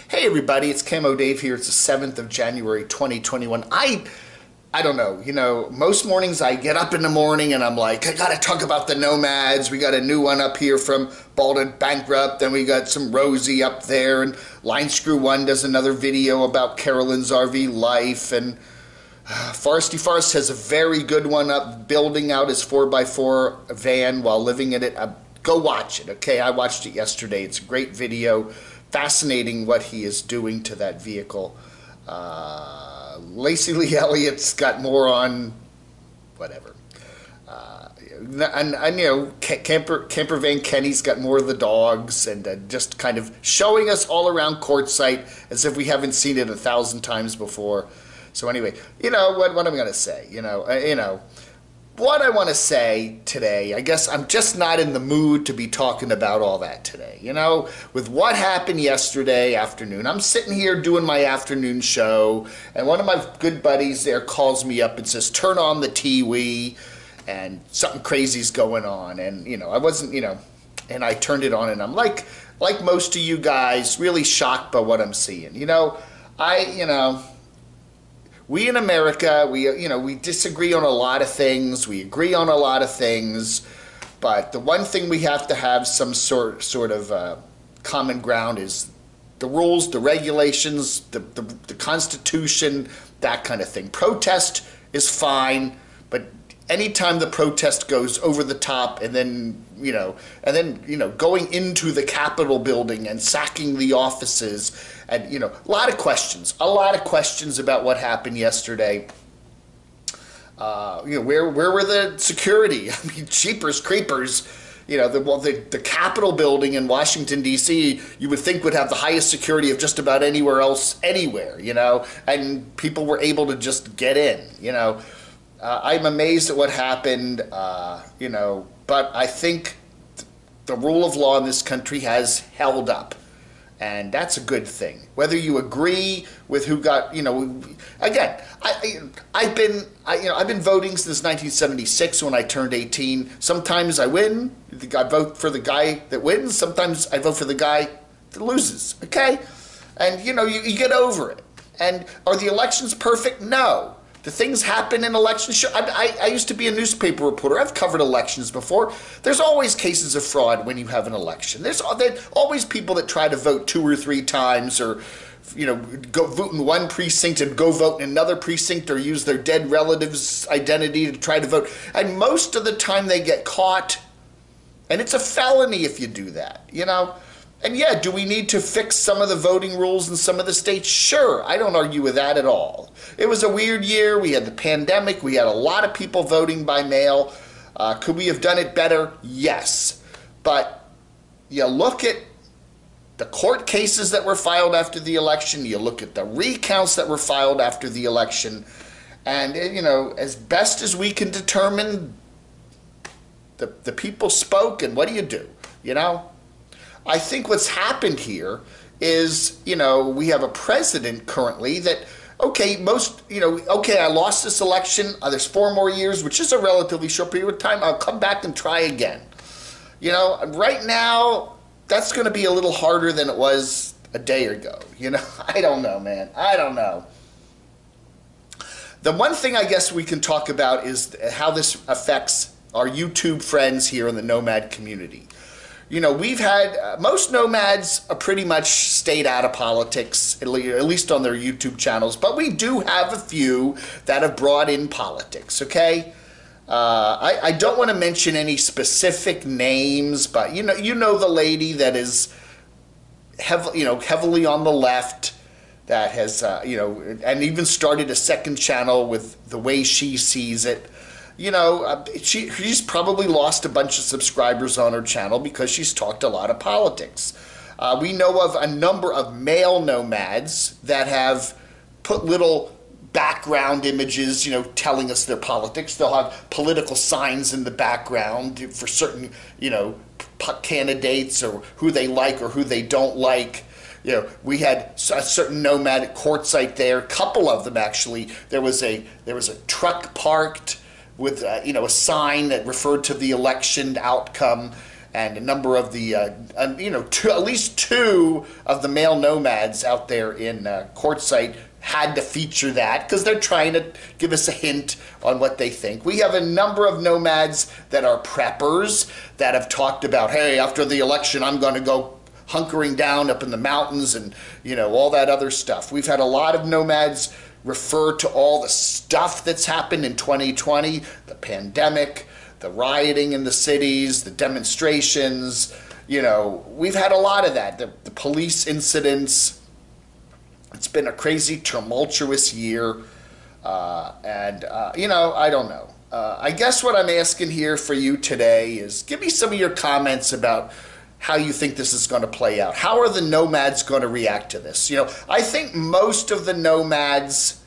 Hey everybody, it's Camo Dave here. It's the 7th of January 2021. I don't know, most mornings I get up in the morning and I'm like, I gotta talk about the Nomads. We got a new one up here from Bald and Bankrupt, then we got some Rosie up there, and Line Screw One does another video about Carolyn's RV life, and Foresty Forest has a very good one up building out his 4x4 van while living in it. Go watch it, okay? I watched it yesterday. It's a great video. Fascinating what he is doing to that vehicle. Lacey Lee Elliott's got more on whatever. And you know, Camper Van Kenny's got more of the dogs, and just kind of showing us all around Quartzsite as if we haven't seen it 1,000 times before. So anyway, what am I going to say? What I want to say today, I guess I'm just not in the mood to be talking about all that today. With what happened yesterday afternoon, I'm sitting here doing my afternoon show, and one of my good buddies there calls me up and says, turn on the TV, and something crazy's going on. And, I wasn't, and I turned it on, and I'm like most of you guys, really shocked by what I'm seeing. We in America, we disagree on a lot of things. We agree on a lot of things, but the one thing we have to have some sort of common ground is the rules, the regulations, the Constitution, that kind of thing. Protest is fine, but anytime the protest goes over the top, and then going into the Capitol building and sacking the offices, and a lot of questions about what happened yesterday. Where were the security? I mean, jeepers creepers. The Capitol building in Washington, D.C., you would think would have the highest security of just about anywhere else, anywhere, and people were able to just get in, I'm amazed at what happened, but I think the rule of law in this country has held up, and that's a good thing. Whether you agree with who got, again, I've been voting since 1976 when I turned 18. Sometimes I win, I vote for the guy that wins. Sometimes I vote for the guy that loses. Okay, and you get over it. And are the elections perfect? No. The things happen in elections. Sure, I used to be a newspaper reporter. I've covered elections before. There's always cases of fraud when you have an election. There's always people that try to vote 2 or 3 times, or go vote in one precinct and go vote in another precinct, or use their dead relative's identity to try to vote. And most of the time they get caught, and it's a felony if you do that. And yeah, do we need to fix some of the voting rules in some of the states? Sure, I don't argue with that at all. It was a weird year. We had the pandemic. We had a lot of people voting by mail. Could we have done it better? Yes. But you look at the court cases that were filed after the election. You look at the recounts that were filed after the election. And, as best as we can determine, the people spoke, and what do? I think what's happened here is, we have a president currently that, okay, I lost this election. There's 4 more years, which is a relatively short period of time. I'll come back and try again. Right now, that's going to be a little harder than it was a day ago. I don't know, man. I don't know. The one thing I guess we can talk about is how this affects our YouTube friends here in the Nomad community. We've had, most Nomads are pretty much stayed out of politics, at least on their YouTube channels, but we do have a few that have brought in politics, okay? I don't want to mention any specific names, but you know the lady that is heavily on the left, that has, and even started a second channel with the way she sees it. She's probably lost a bunch of subscribers on her channel because she's talked a lot of politics. We know of a number of male nomads that have put little background images, telling us their politics. They'll have political signs in the background for certain, candidates, or who they like or who they don't like. We had a certain nomad at Quartzsite there, a couple of them actually. There was a truck parked with a sign that referred to the election outcome, and a number of the, at least two of the male nomads out there in Quartzsite had to feature that because they're trying to give us a hint on what they think. We have a number of nomads that are preppers that have talked about, hey, after the election, I'm going to go hunkering down up in the mountains and, all that other stuff. We've had a lot of nomads refer to all the stuff that's happened in 2020, the pandemic, the rioting in the cities, the demonstrations. We've had a lot of that, the police incidents. It's been a crazy, tumultuous year. I don't know. I guess what I'm asking here for you today is give me some of your comments about how you think this is going to play out. How are the nomads going to react to this? I think most of the nomads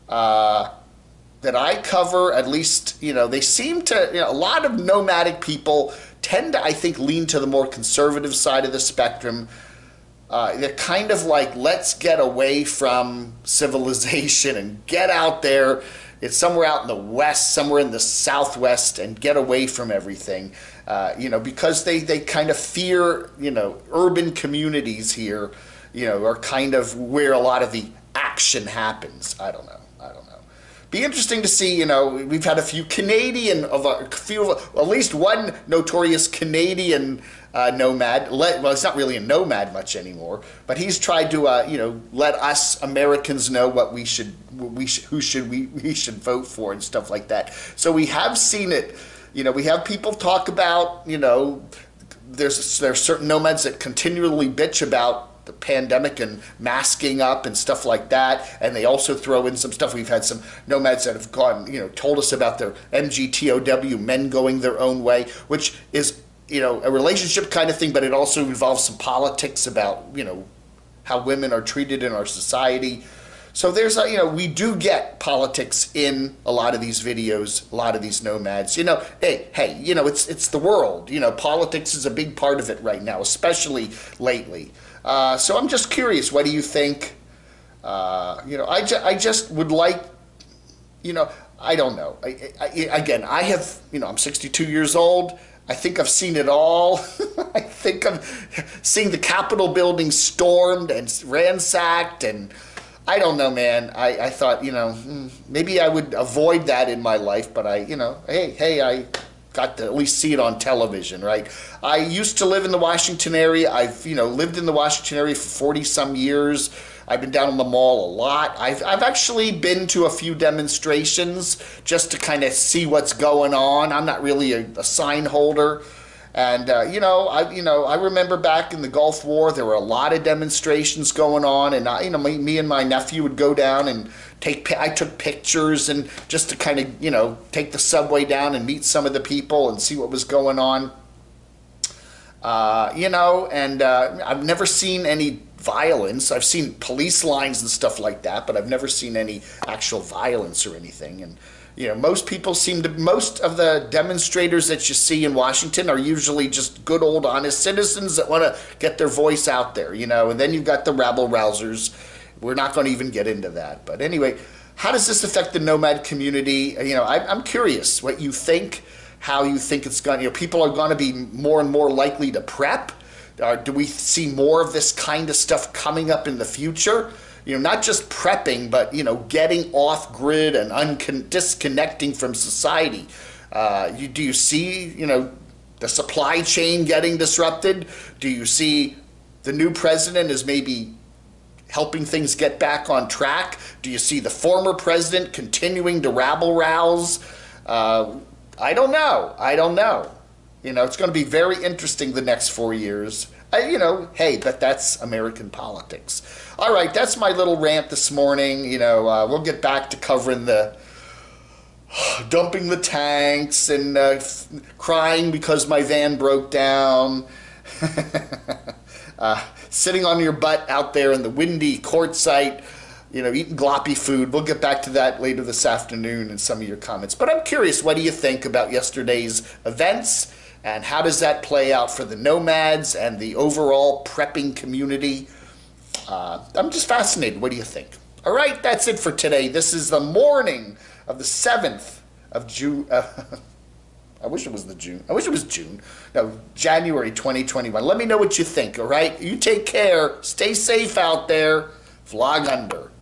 that I cover, at least, they seem to, a lot of nomadic people tend to, I think, lean to the more conservative side of the spectrum. They're kind of like, let's get away from civilization and get out there. It's somewhere out in the west, somewhere in the southwest, and get away from everything. Because they kind of fear, urban communities here, are kind of where a lot of the action happens. I don't know. Be interesting to see, we've had a few at least one notorious Canadian nomad. Well, he's not really a nomad much anymore, but he's tried to, let us Americans know what we should vote for and stuff like that. So we have seen it. We have people talk about, there's certain nomads that continually bitch about the pandemic and masking up and stuff like that, and they also throw in some stuff. We've had some nomads that have gone, told us about their MGTOW, men going their own way, which is, a relationship kind of thing, but it also involves some politics about, how women are treated in our society. So there's we do get politics in a lot of these videos, a lot of these nomads. Hey, it's the world. Politics is a big part of it right now, especially lately. So I'm just curious, what do you think? I just would like, I don't know. I have, I'm 62 years old. I think I've seen it all. I think I've seen the Capitol building stormed and ransacked, and I don't know, man. I thought, maybe I would avoid that in my life, but I got to at least see it on television, right? I used to live in the Washington area. I've, lived in the Washington area for 40 some years. I've been down on the mall a lot. I've actually been to a few demonstrations just to kind of see what's going on. I'm not really a sign holder. And, I remember back in the Gulf War, there were a lot of demonstrations going on, and, me and my nephew would go down and I took pictures and just to kind of, take the subway down and meet some of the people and see what was going on. I've never seen any violence. I've seen police lines and stuff like that, but I've never seen any actual violence or anything. And, most of the demonstrators that you see in Washington are usually just good old honest citizens that want to get their voice out there, and then you've got the rabble-rousers. We're not going to even get into that. But anyway, how does this affect the nomad community? I'm curious what you think, how you think it's going to, people are going to be more and more likely to prep. Do we see more of this kind of stuff coming up in the future? Not just prepping, but, getting off grid and disconnecting from society. Do you see, the supply chain getting disrupted? Do you see the new president is maybe helping things get back on track? Do you see the former president continuing to rabble-rouse? I don't know. It's going to be very interesting the next 4 years. But that's American politics. All right, that's my little rant this morning. We'll get back to covering the dumping the tanks and crying because my van broke down. Sitting on your butt out there in the windy Quartzsite, eating gloppy food. We'll get back to that later this afternoon in some of your comments. But I'm curious, what do you think about yesterday's events? And how does that play out for the nomads and the overall prepping community? I'm just fascinated. What do you think? All right, that's it for today. This is the morning of the 7th of I wish it was the June. I wish it was June. No, January 2021. Let me know what you think, all right? You take care. Stay safe out there. Vlog under.